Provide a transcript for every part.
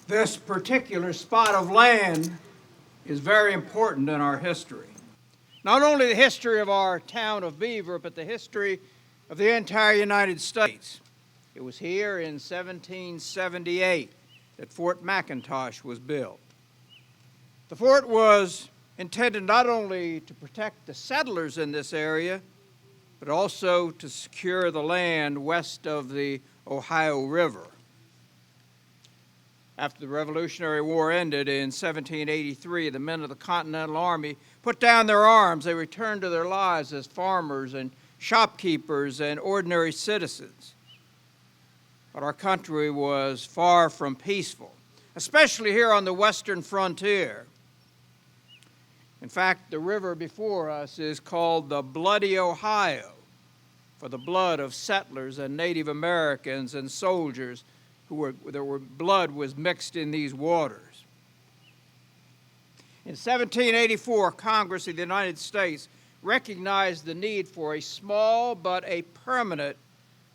This particular spot of land is very important in our history. Not only the history of our town of Beaver, but the history of the entire United States. It was here in 1778 that Fort McIntosh was built. The fort was intended not only to protect the settlers in this area, but also to secure the land west of the Ohio River. After the Revolutionary War ended in 1783, the men of the Continental Army put down their arms. They returned to their lives as farmers and shopkeepers and ordinary citizens. But our country was far from peaceful, especially here on the western frontier. In fact, the river before us is called the Bloody Ohio, for the blood of settlers and Native Americans and soldiers blood was mixed in these waters. In 1784, Congress of the United States recognized the need for a small but a permanent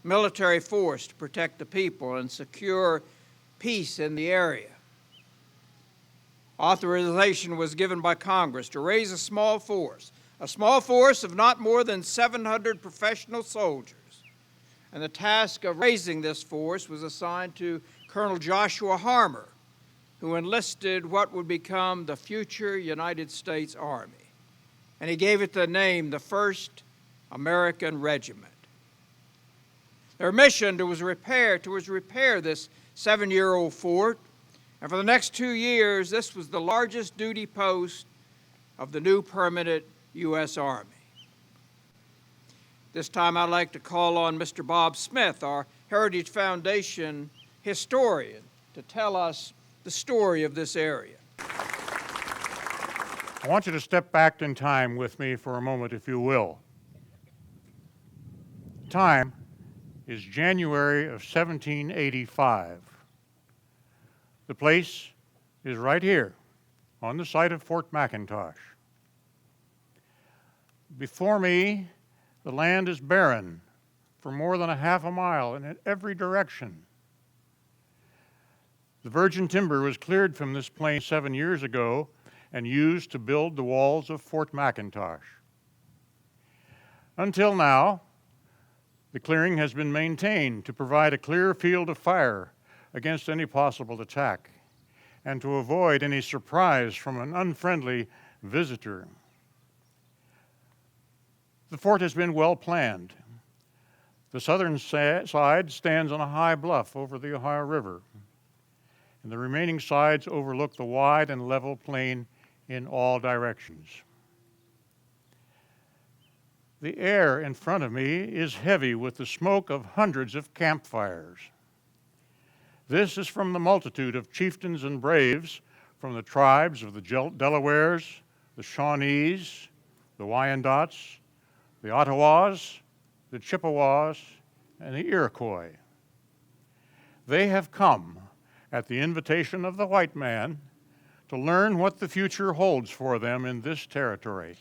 military force to protect the people and secure peace in the area. Authorization was given by Congress to raise a small force of not more than 700 professional soldiers. And the task of raising this force was assigned to Colonel Joshua Harmer, who enlisted what would become the future United States Army. And he gave it the name the First American Regiment. Their mission was repair this 7-year-old fort, and for the next 2 years, this was the largest duty post of the new permanent U.S. Army. This time I'd like to call on Mr. Bob Smith, our Heritage Foundation historian, to tell us the story of this area. I want you to step back in time with me for a moment, if you will. Time is January of 1785. The place is right here on the site of Fort McIntosh. Before me, the land is barren for more than a half a mile and in every direction. The virgin timber was cleared from this plain 7 years ago and used to build the walls of Fort McIntosh. Until now, the clearing has been maintained to provide a clear field of fire against any possible attack and to avoid any surprise from an unfriendly visitor. The fort has been well planned. The southern side stands on a high bluff over the Ohio River, and the remaining sides overlook the wide and level plain in all directions. The air in front of me is heavy with the smoke of hundreds of campfires. This is from the multitude of chieftains and braves from the tribes of the Delawares, the Shawnees, the Wyandots, the Ottawas, the Chippewas, and the Iroquois. They have come at the invitation of the white man to learn what the future holds for them in this territory.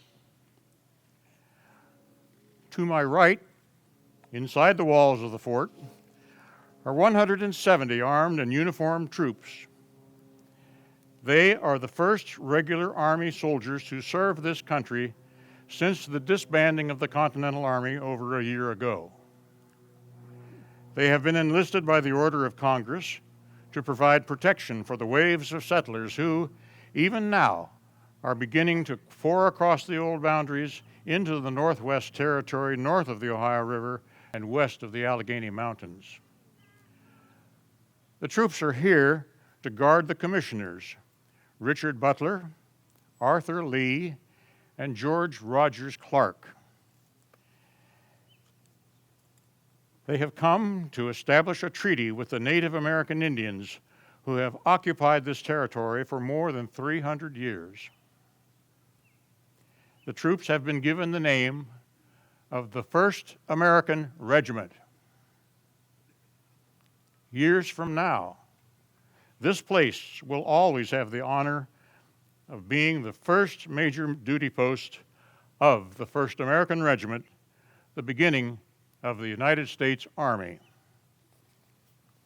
To my right, inside the walls of the fort, are 170 armed and uniformed troops. They are the first regular Army soldiers to serve this country since the disbanding of the Continental Army over a year ago. They have been enlisted by the order of Congress to provide protection for the waves of settlers who, even now, are beginning to pour across the old boundaries into the Northwest Territory north of the Ohio River and west of the Allegheny Mountains. The troops are here to guard the commissioners, Richard Butler, Arthur Lee, and George Rogers Clark. They have come to establish a treaty with the Native American Indians who have occupied this territory for more than 300 years. The troops have been given the name of the First American Regiment. Years from now, this place will always have the honor of being the first major duty post of the First American Regiment, the beginning of the United States Army.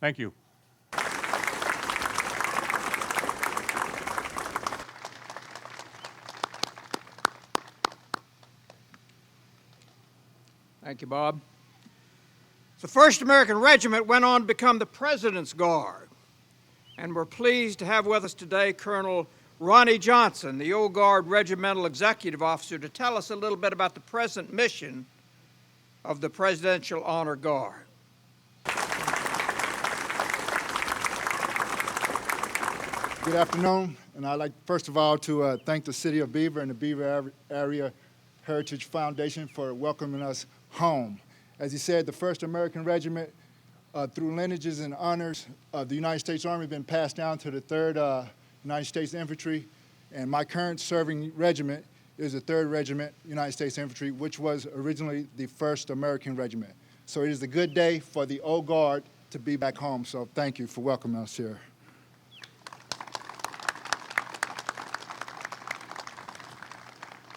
Thank you. Thank you, Bob. The First American Regiment went on to become the President's Guard, and we're pleased to have with us today Colonel Ronnie Johnson, the Old Guard Regimental Executive Officer, to tell us a little bit about the present mission of the Presidential Honor Guard. Good afternoon, and I'd like first of all to thank the City of Beaver and the Beaver Area Heritage Foundation for welcoming us home. As he said, the First American Regiment, through lineages and honors of the United States Army, has been passed down to the 3rd United States Infantry, and my current serving regiment is the 3rd Regiment United States Infantry, which was originally the First American Regiment. So it is a good day for the Old Guard to be back home, so thank you for welcoming us here.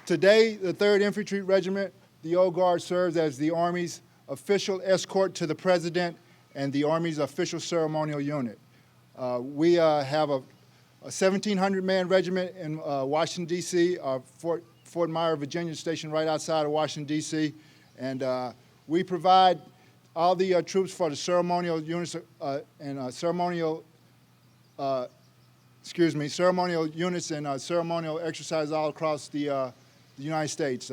Today, the 3rd Infantry Regiment, the Old Guard, serves as the Army's official escort to the President and the Army's official ceremonial unit. We have a 1,700-man regiment in Washington, D.C., Fort Myer, Virginia, stationed right outside of Washington, D.C., and we provide all the troops for the ceremonial units and ceremonial units and ceremonial exercises all across the United States.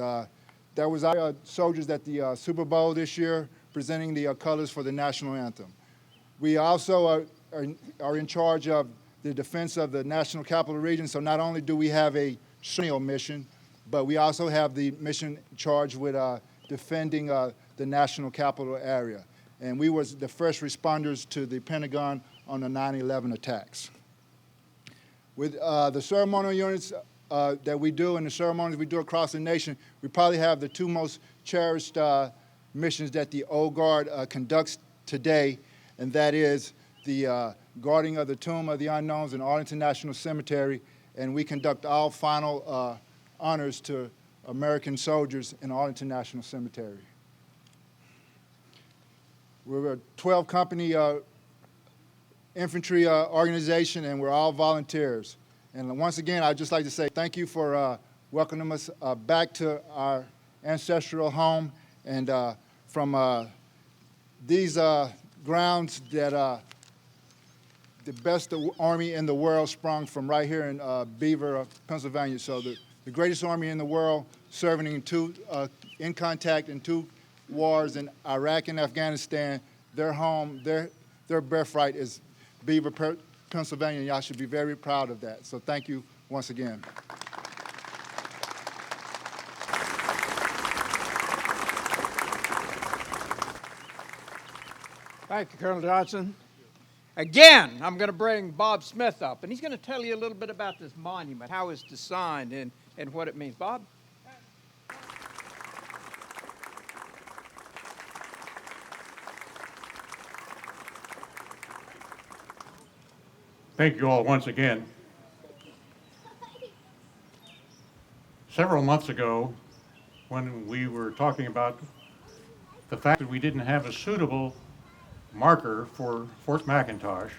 There was our soldiers at the Super Bowl this year presenting the colors for the national anthem. We also are in charge of the defense of the National Capital Region, so not only do we have a ceremonial mission, but we also have the mission charged with defending the National Capital area. And we were the first responders to the Pentagon on the 9/11 attacks. With the ceremonial units that we do and the ceremonies we do across the nation, we probably have the 2 most cherished missions that the Old Guard conducts today, and that is the guarding of the Tomb of the Unknowns in Arlington National Cemetery, and we conduct all final honors to American soldiers in Arlington National Cemetery. We're a 12-company infantry organization, and we're all volunteers. And once again, I'd just like to say thank you for welcoming us back to our ancestral home, and from these grounds that the best army in the world sprung from right here in Beaver, Pennsylvania. So the greatest army in the world, serving in contact in 2 wars in Iraq and Afghanistan. Their home, their birthright is Beaver, Pennsylvania. Y'all should be very proud of that. So thank you once again. Thank you, Colonel Johnson. Again, I'm going to bring Bob Smith up, and he's going to tell you a little bit about this monument, how it's designed, and what it means. Bob? Thank you all once again. Several months ago, when we were talking about the fact that we didn't have a suitable marker for Fort McIntosh,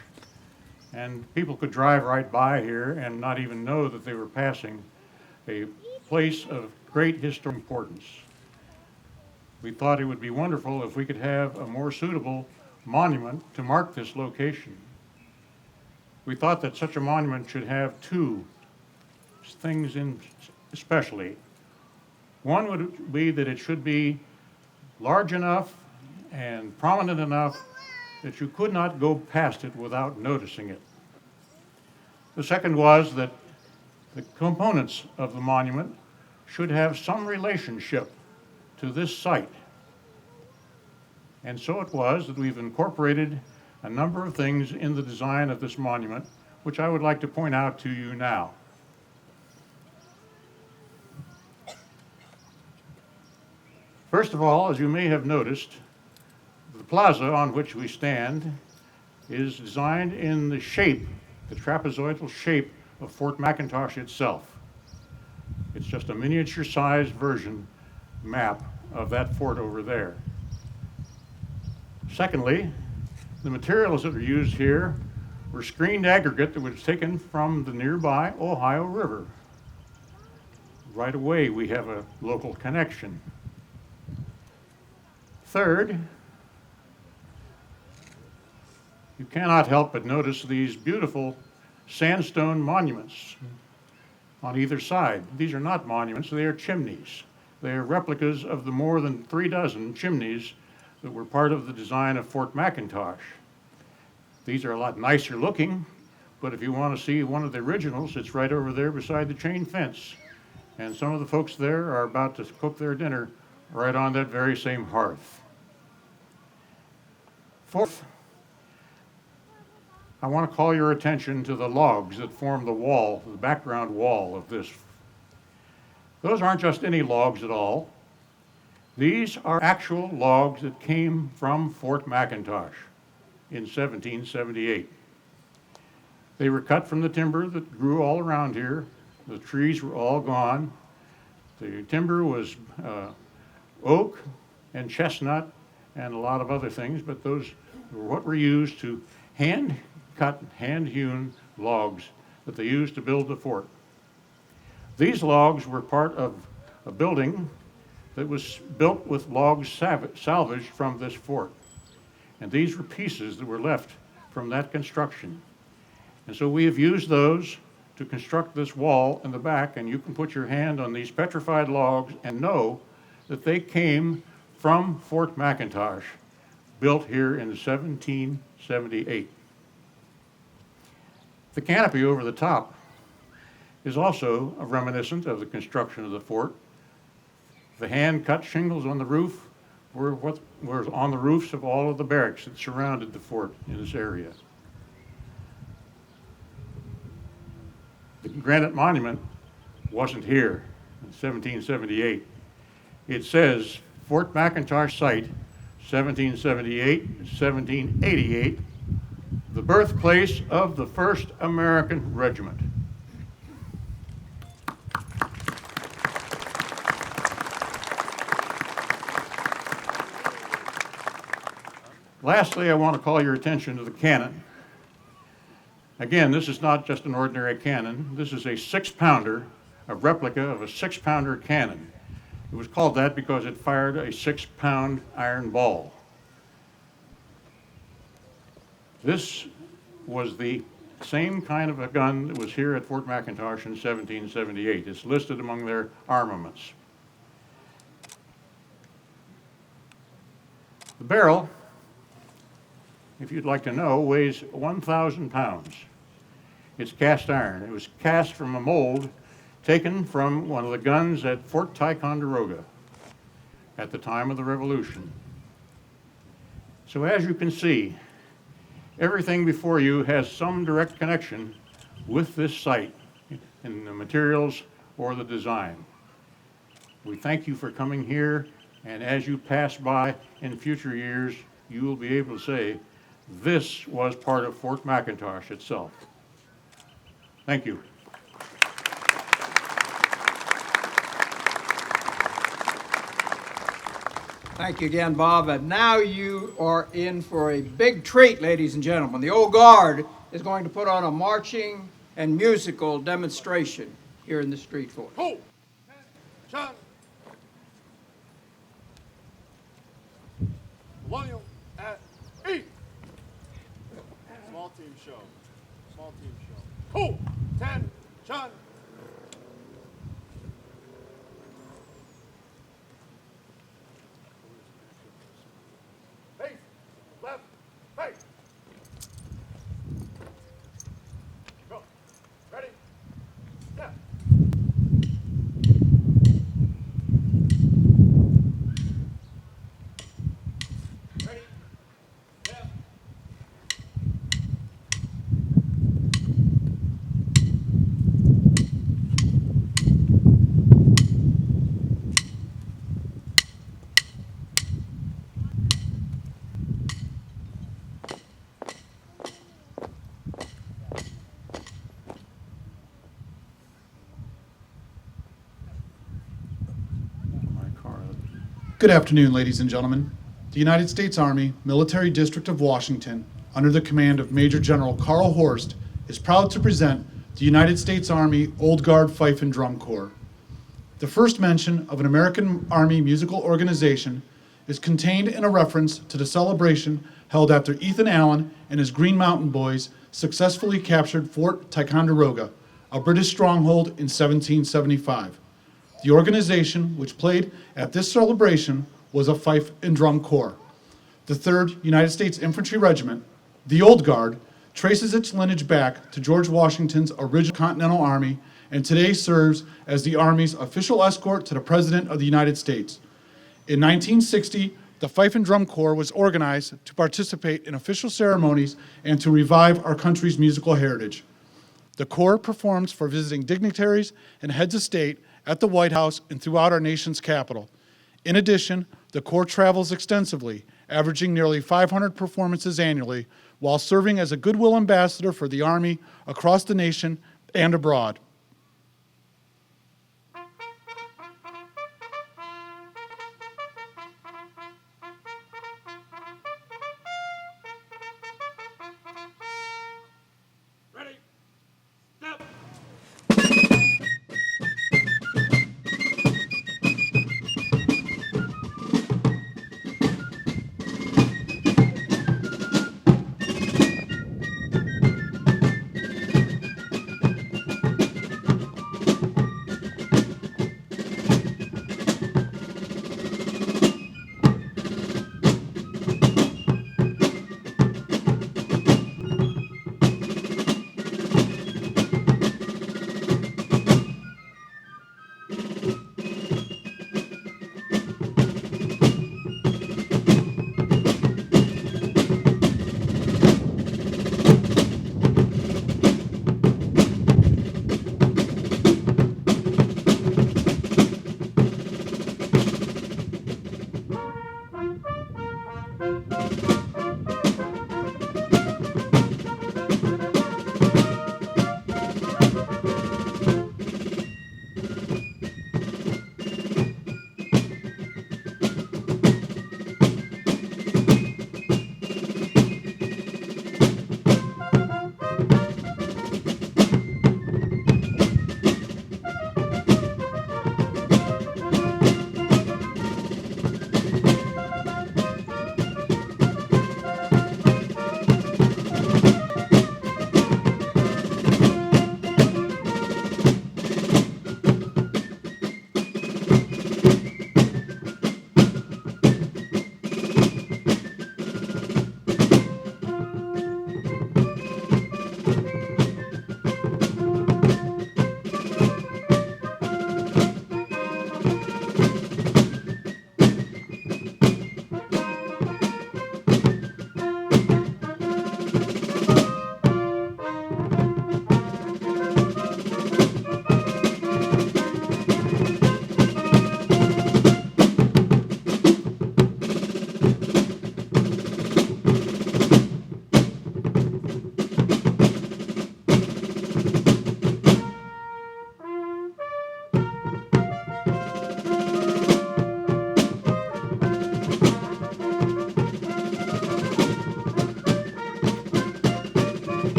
and people could drive right by here and not even know that they were passing a place of great historic importance. We thought it would be wonderful if we could have a more suitable monument to mark this location. We thought that such a monument should have 2 things in especially. One would be that it should be large enough and prominent enough that you could not go past it without noticing it. The second was that the components of the monument should have some relationship to this site. And so it was that we've incorporated a number of things in the design of this monument, which I would like to point out to you now. First of all, as you may have noticed, the plaza on which we stand is designed in the shape, the trapezoidal shape of Fort McIntosh itself. It's just a miniature-sized version map of that fort over there. Secondly, the materials that are used here were screened aggregate that was taken from the nearby Ohio River. Right away, we have a local connection. Third, you cannot help but notice these beautiful sandstone monuments on either side. These are not monuments, they are chimneys. They are replicas of the more than 36 chimneys that were part of the design of Fort McIntosh. These are a lot nicer looking, but if you want to see one of the originals, it's right over there beside the chain fence. And some of the folks there are about to cook their dinner right on that very same hearth. Fourth, I want to call your attention to the logs that form the wall, the background wall of this. Those aren't just any logs at all. These are actual logs that came from Fort McIntosh in 1778. They were cut from the timber that grew all around here. The trees were all gone. The timber was oak and chestnut and a lot of other things, but those were what were used to hand-cut, hand-hewn logs that they used to build the fort. These logs were part of a building that was built with logs salvaged from this fort. And these were pieces that were left from that construction. And so we have used those to construct this wall in the back, and you can put your hand on these petrified logs and know that they came from Fort McIntosh, built here in 1778. The canopy over the top is also a reminiscent of the construction of the fort. The hand-cut shingles on the roof were what were on the roofs of all of the barracks that surrounded the fort in this area. The granite monument wasn't here in 1778. It says Fort McIntosh Site, 1778-1788, the birthplace of the First American Regiment. Lastly, I want to call your attention to the cannon. Again, this is not just an ordinary cannon. This is a 6-pounder, a replica of a 6-pounder cannon. It was called that because it fired a 6-pound iron ball. This was the same kind of a gun that was here at Fort McIntosh in 1778. It's listed among their armaments. The barrel, if you'd like to know, weighs 1,000 pounds. It's cast iron. It was cast from a mold taken from one of the guns at Fort Ticonderoga at the time of the Revolution. So as you can see, everything before you has some direct connection with this site in the materials or the design. We thank you for coming here, and as you pass by in future years, you will be able to say, this was part of Fort McIntosh itself. Thank you. Thank you again, Bob. And now you are in for a big treat, ladies and gentlemen. The Old Guard is going to put on a marching and musical demonstration here in the street fort. Ho! John! William at 8! Small team show. Small team show. Ho! 10! John! Face! Left! Right! Go! Ready? Step! Ready? Left! Good afternoon, ladies and gentlemen. The United States Army, Military District of Washington, under the command of Major General Carl Horst, is proud to present the United States Army Old Guard Fife and Drum Corps. The first mention of an American Army musical organization is contained in a reference to the celebration held after Ethan Allen and his Green Mountain Boys successfully captured Fort Ticonderoga, a British stronghold in 1775. The organization which played at this celebration was a fife and drum corps. The 3rd United States Infantry Regiment, the Old Guard, traces its lineage back to George Washington's original Continental Army and today serves as the Army's official escort to the President of the United States. In 1960, the Fife and Drum Corps was organized to participate in official ceremonies and to revive our country's musical heritage. The Corps performs for visiting dignitaries and heads of state at the White House and throughout our nation's capital. In addition, the Corps travels extensively, averaging nearly 500 performances annually, while serving as a goodwill ambassador for the Army across the nation and abroad. Ready. Step.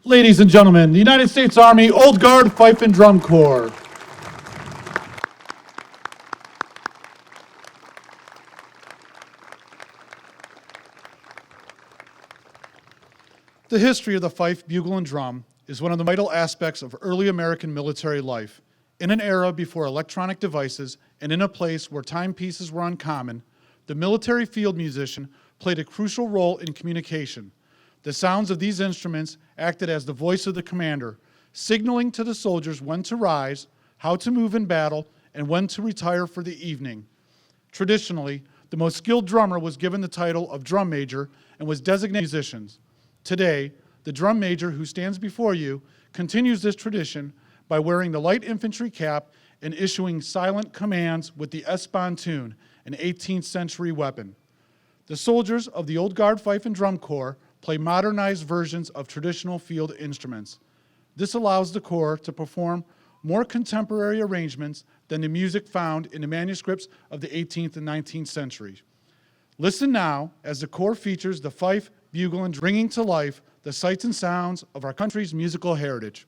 Ladies and gentlemen, the United States Army Old Guard Fife and Drum Corps. The history of the fife, bugle, and drum is one of the vital aspects of early American military life. In an era before electronic devices and in a place where timepieces were uncommon, the military field musician played a crucial role in communication. The sounds of these instruments acted as the voice of the commander, signaling to the soldiers when to rise, how to move in battle, and when to retire for the evening. Traditionally, the most skilled drummer was given the title of drum major and was designated musicians. Today, the drum major who stands before you continues this tradition by wearing the light infantry cap and issuing silent commands with the S-Spontoon, an 18th century weapon. The soldiers of the Old Guard Fife and Drum Corps play modernized versions of traditional field instruments. This allows the Corps to perform more contemporary arrangements than the music found in the manuscripts of the 18th and 19th centuries. Listen now as the corps features the fife, bugle, and bringing to life the sights and sounds of our country's musical heritage.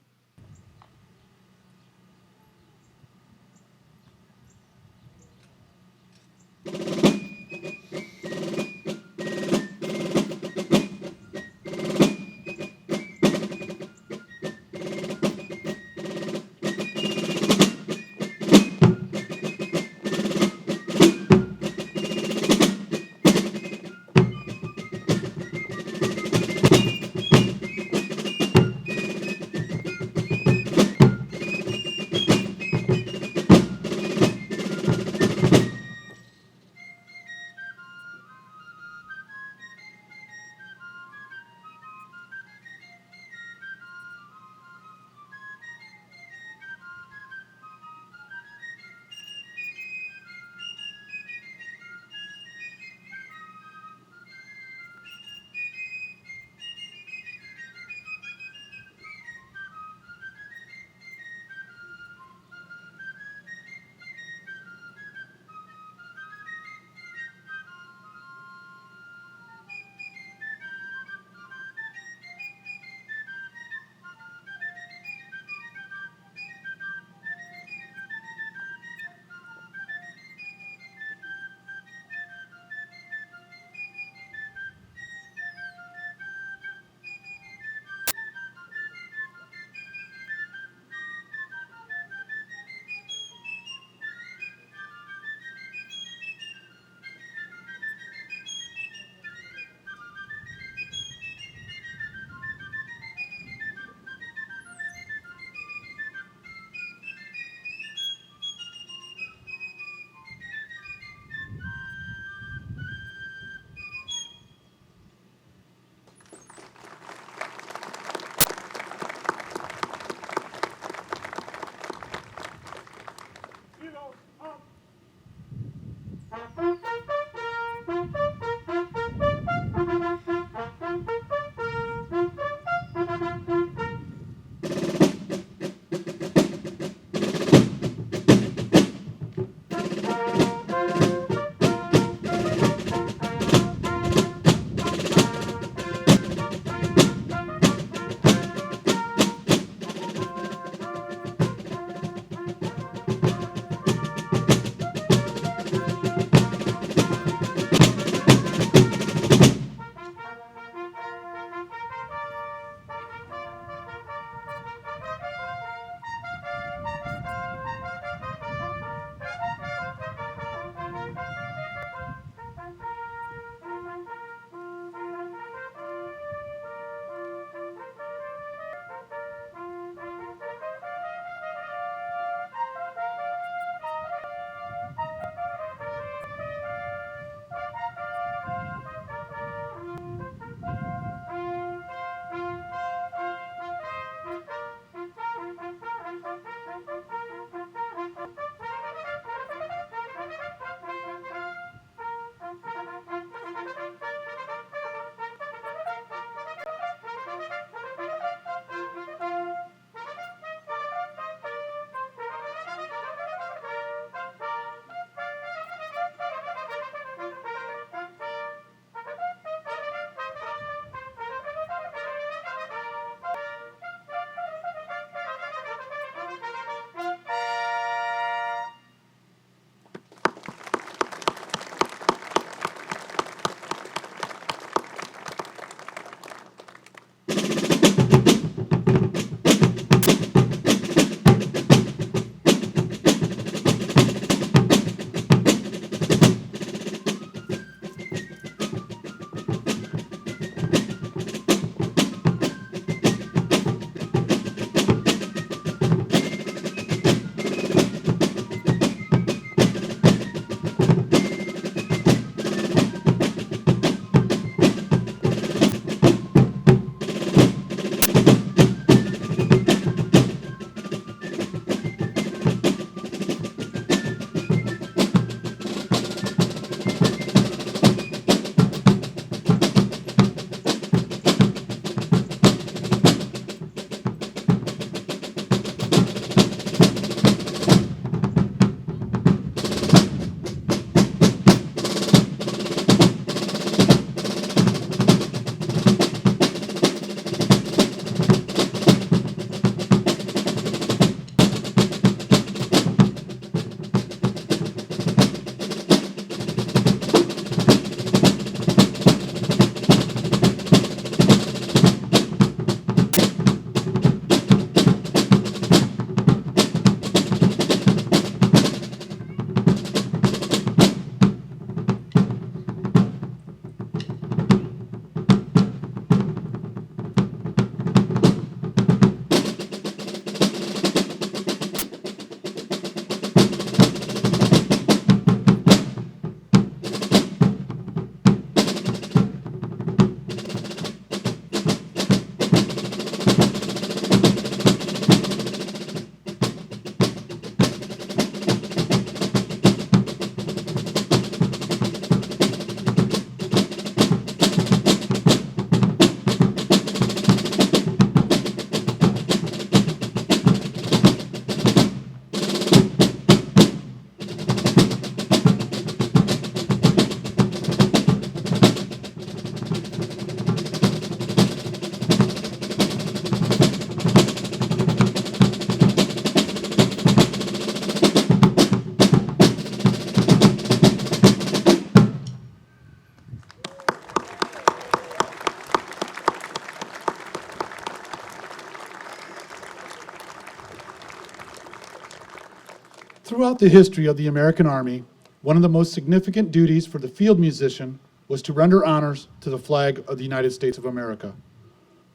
Throughout the history of the American Army, one of the most significant duties for the field musician was to render honors to the flag of the United States of America.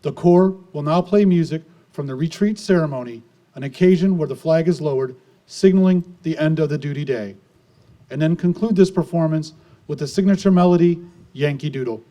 The Corps will now play music from the retreat ceremony, an occasion where the flag is lowered, signaling the end of the duty day, and then conclude this performance with the signature melody, Yankee Doodle.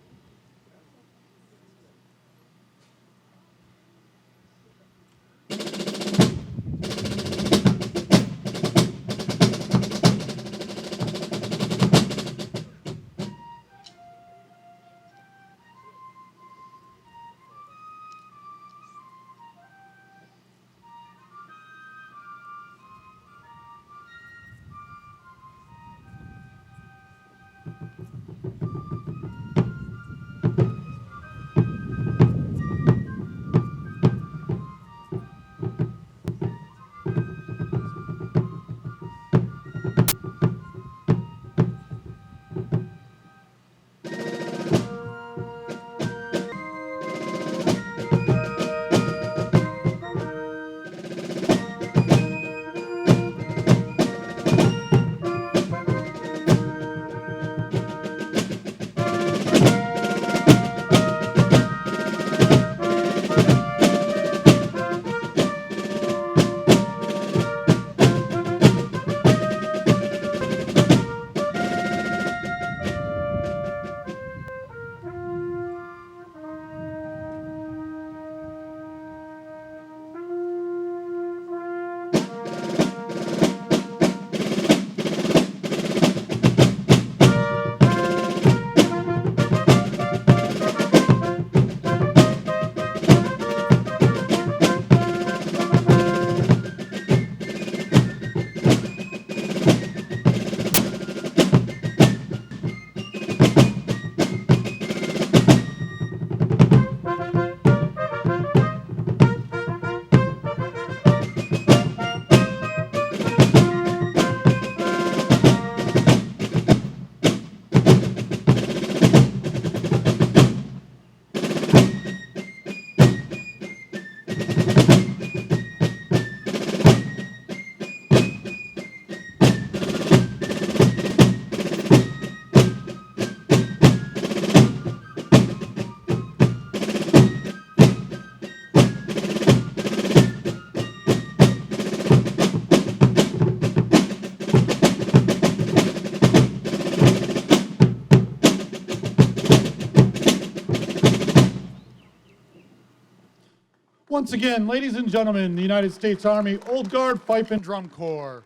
Once again, ladies and gentlemen, the United States Army Old Guard Fife and Drum Corps.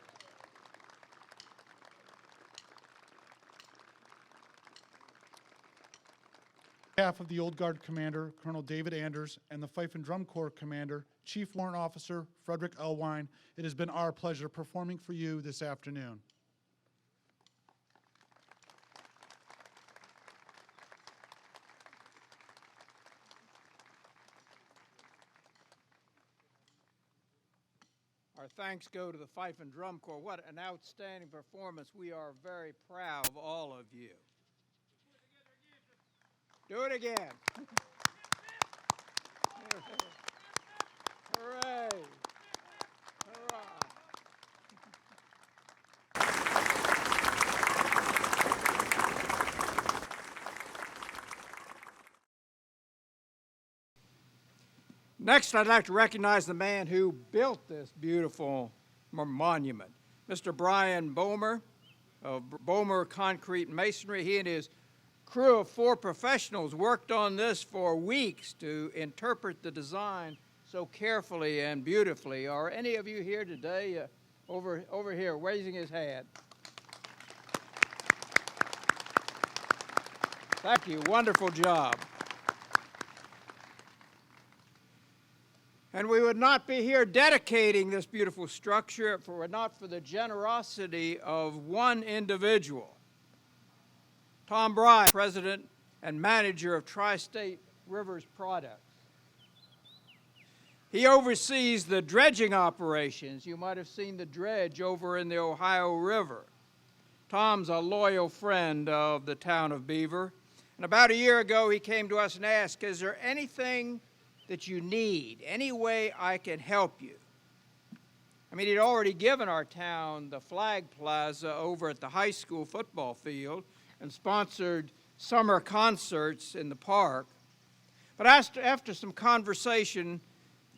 On behalf of the Old Guard Commander, Colonel David Anders, and the Fife and Drum Corps Commander, Chief Warrant Officer Frederick Elwine, it has been our pleasure performing for you this afternoon. Our thanks go to the Fife and Drum Corps. What an outstanding performance. We are very proud of all of you. Do it again. Hooray. Hurrah. Next, I'd like to recognize the man who built this beautiful monument, Mr. Brian Bomer of Bomer Concrete and Masonry. He and his crew of 4 professionals worked on this for weeks to interpret the design so carefully and beautifully. Are any of you here today? Over here, raising his hand. Thank you. Wonderful job. And we would not be here dedicating this beautiful structure if it were not for the generosity of one individual. Tom Bride, president and manager of Tri-State Rivers Products. He oversees the dredging operations. You might have seen the dredge over in the Ohio River. Tom's a loyal friend of the town of Beaver. And about a year ago, he came to us and asked, is there anything that you need, any way I can help you? I mean, he'd already given our town the Flag Plaza over at the high school football field and sponsored summer concerts in the park. But after some conversation,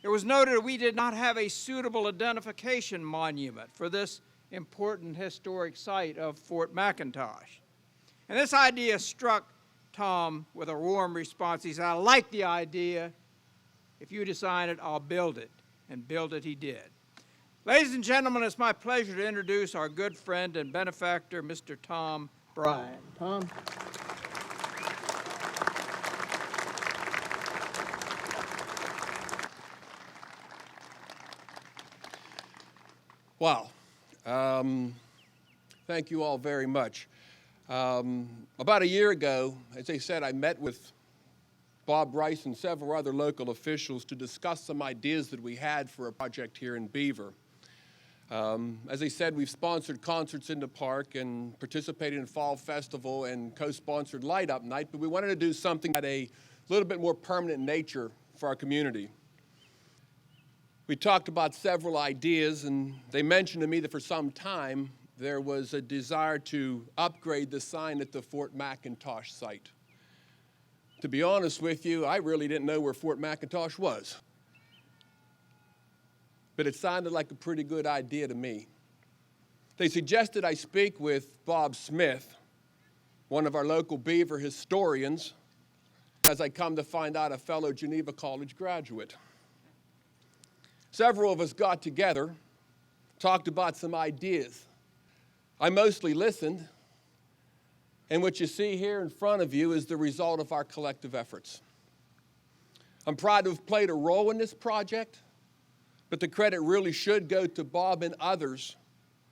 it was noted that we did not have a suitable identification monument for this important historic site of Fort McIntosh. And this idea struck Tom with a warm response. He said, "I like the idea. If you design it, I'll build it." And build it he did. Ladies and gentlemen, it's my pleasure to introduce our good friend and benefactor, Mr. Tom Bryan. Tom. Wow. Thank you all very much. About a year ago, as I said, I met with Bob Rice and several other local officials to discuss some ideas that we had for a project here in Beaver. As I said, we've sponsored concerts in the park and participated in Fall Festival and co-sponsored Light Up Night, but we wanted to do something at a little bit more permanent nature for our community. We talked about several ideas, and they mentioned to me that for some time there was a desire to upgrade the sign at the Fort McIntosh site. To be honest with you, I really didn't know where Fort McIntosh was. But it sounded like a pretty good idea to me. They suggested I speak with Bob Smith, one of our local Beaver historians, as I come to find out a fellow Geneva College graduate. Several of us got together, talked about some ideas. I mostly listened, and what you see here in front of you is the result of our collective efforts. I'm proud to have played a role in this project, but the credit really should go to Bob and others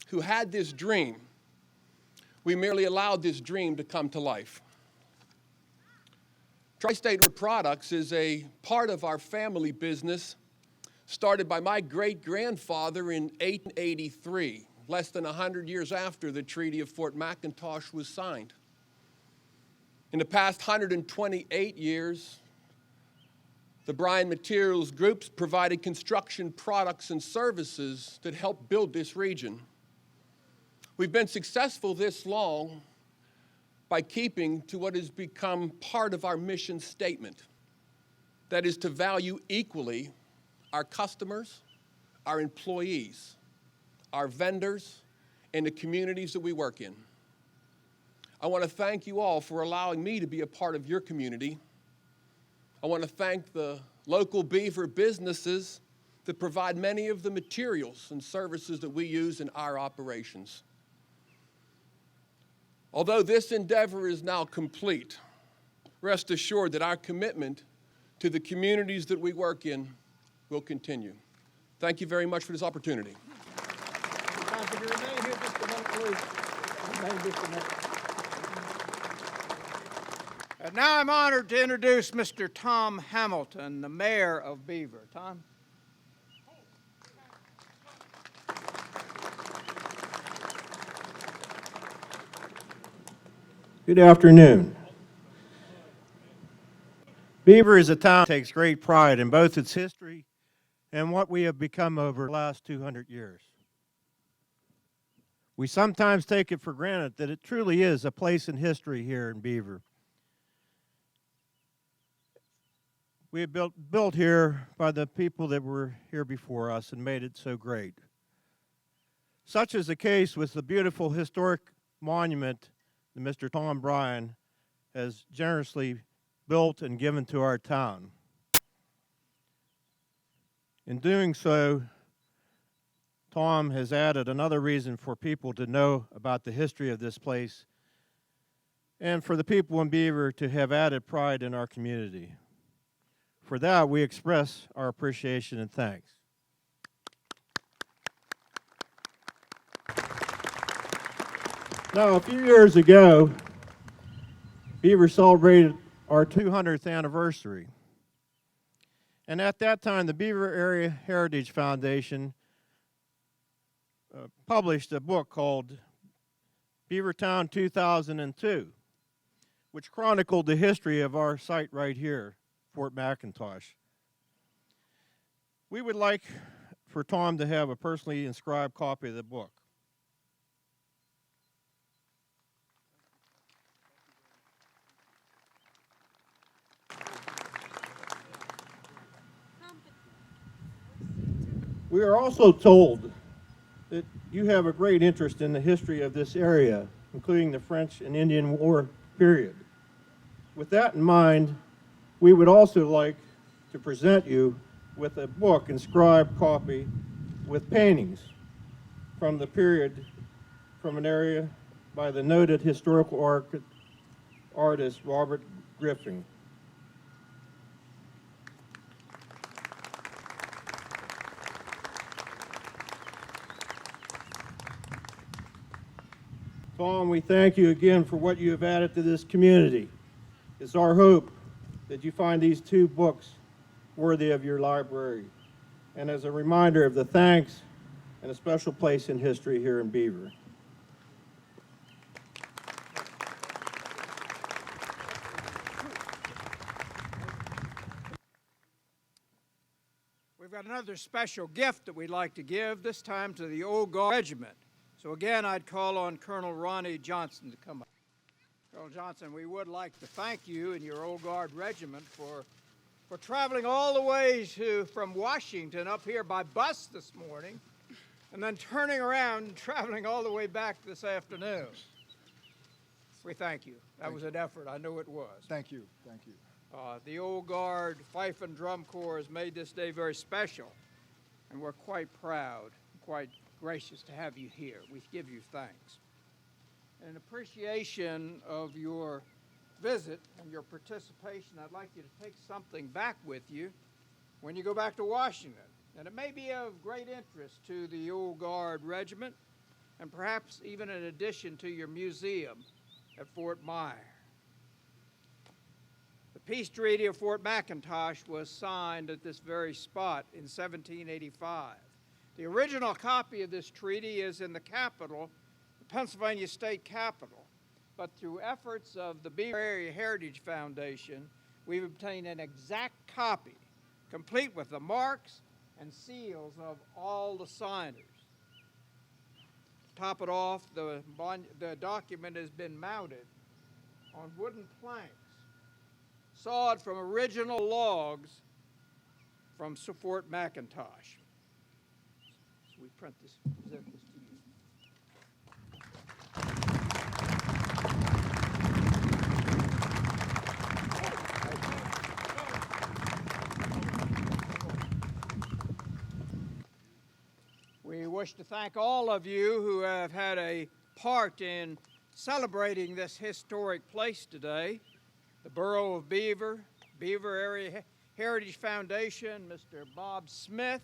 who had this dream. We merely allowed this dream to come to life. Tri-State Wood Products is a part of our family business started by my great-grandfather in 1883, less than 100 years after the Treaty of Fort McIntosh was signed. In the past 128 years, the Bryan Materials Groups provided construction products and services that helped build this region. We've been successful this long by keeping to what has become part of our mission statement. That is to value equally our customers, our employees, our vendors, and the communities that we work in. I want to thank you all for allowing me to be a part of your community. I want to thank the local Beaver businesses that provide many of the materials and services that we use in our operations. Although this endeavor is now complete, rest assured that our commitment to the communities that we work in will continue. Thank you very much for this opportunity. And now I'm honored to introduce Mr. Tom Hamilton, the mayor of Beaver. Tom? Good afternoon. Beaver is a town that takes great pride in both its history and what we have become over the last 200 years. We sometimes take it for granted that it truly is a place in history here in Beaver. We have built here by the people that were here before us and made it so great. Such is the case with the beautiful historic monument that Mr. Tom Bryan has generously built and given to our town. In doing so, Tom has added another reason for people to know about the history of this place and for the people in Beaver to have added pride in our community. For that, we express our appreciation and thanks. Now, a few years ago, Beaver celebrated our 200th anniversary. And at that time, the Beaver Area Heritage Foundation published a book called Beavertown 2002, which chronicled the history of our site right here, Fort McIntosh. We would like for Tom to have a personally inscribed copy of the book. We are also told that you have a great interest in the history of this area, including the French and Indian War period. With that in mind, we would also like to present you with a book, inscribed copy, with paintings from the period, from an area by the noted historical artist Robert Griffin. Tom, we thank you again for what you have added to this community. It's our hope that you find these two books worthy of your library, and as a reminder of the thanks and a special place in history here in Beaver. We've got another special gift that we'd like to give, this time to the Old Guard Regiment. So again, I'd call on Colonel Ronnie Johnson to come up. Colonel Johnson, we would like to thank you and your Old Guard Regiment for traveling all the way from Washington up here by bus this morning, and then turning around and traveling all the way back this afternoon. We thank you. That was an effort. I know it was. Thank you. Thank you. The Old Guard Fife and Drum Corps has made this day very special, and we're quite proud, quite gracious to have you here. We give you thanks. In appreciation of your visit and your participation, I'd like you to take something back with you when you go back to Washington. And it may be of great interest to the Old Guard Regiment, and perhaps even in addition to your museum at Fort Myer. The peace treaty of Fort McIntosh was signed at this very spot in 1785. The original copy of this treaty is in the Capitol, the Pennsylvania State Capitol, but through efforts of the Beaver Area Heritage Foundation, we've obtained an exact copy, complete with the marks and seals of all the signers. To top it off, the document has been mounted on wooden planks, sawed from original logs from Fort McIntosh. So we present this to you. We wish to thank all of you who have had a part in celebrating this historic place today. The Borough of Beaver, Beaver Area Heritage Foundation, Mr. Bob Smith,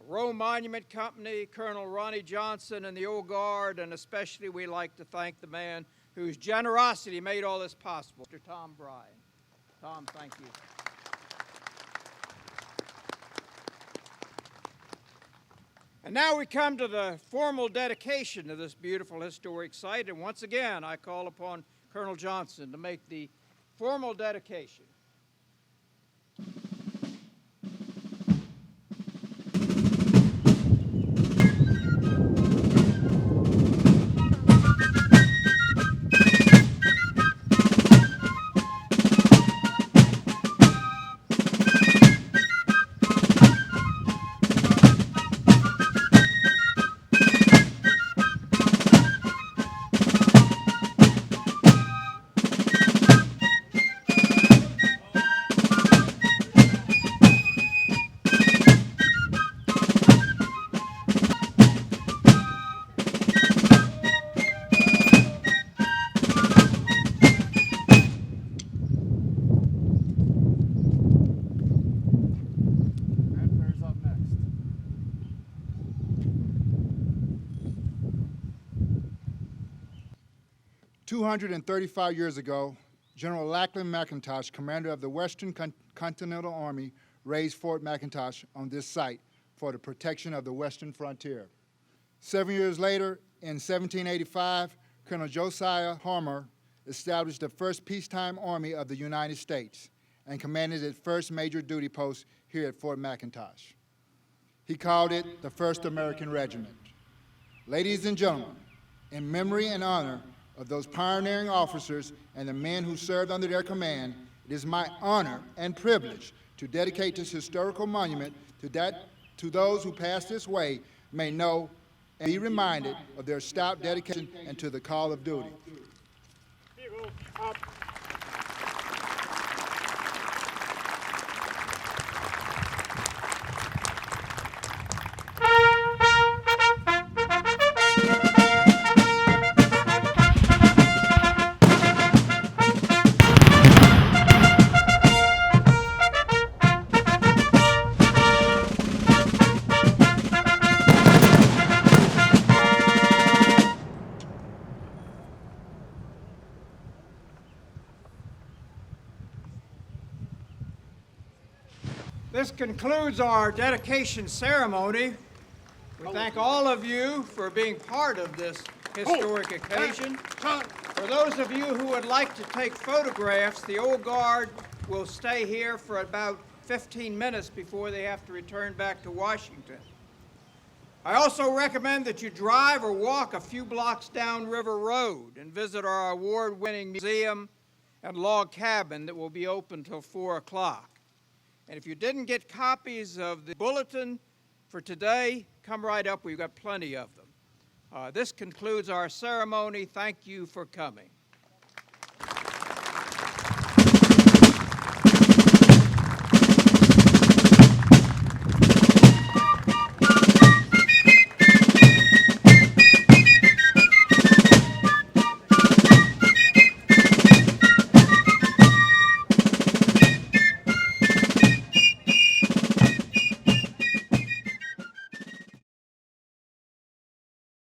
Roe Monument Company, Colonel Ronnie Johnson, and the Old Guard, and especially we'd like to thank the man whose generosity made all this possible, Mr. Tom Bryan. Tom, thank you. And now we come to the formal dedication of this beautiful historic site, and once again I call upon Colonel Johnson to make the formal dedication. Manfred's up next. "235 years ago, General Lackland McIntosh, commander of the Western Continental Army, raised Fort McIntosh on this site for the protection of the western frontier. 7 years later, in 1785, Colonel Josiah Harmer established the first peacetime army of the United States and commanded its first major duty post here at Fort McIntosh. He called it the First American Regiment. Ladies and gentlemen, in memory and honor of those pioneering officers and the men who served under their command, it is my honor and privilege to dedicate this historical monument to those who passed this way may know and be reminded of their stout dedication and to the call of duty. This concludes our dedication ceremony. We thank all of you for being part of this historic occasion. For those of you who would like to take photographs, the Old Guard will stay here for about 15 minutes before they have to return back to Washington. I also recommend that you drive or walk a few blocks down River Road and visit our award-winning museum and log cabin that will be open till 4 o'clock. And if you didn't get copies of the bulletin for today, come right up. We've got plenty of them. This concludes our ceremony. Thank you for coming.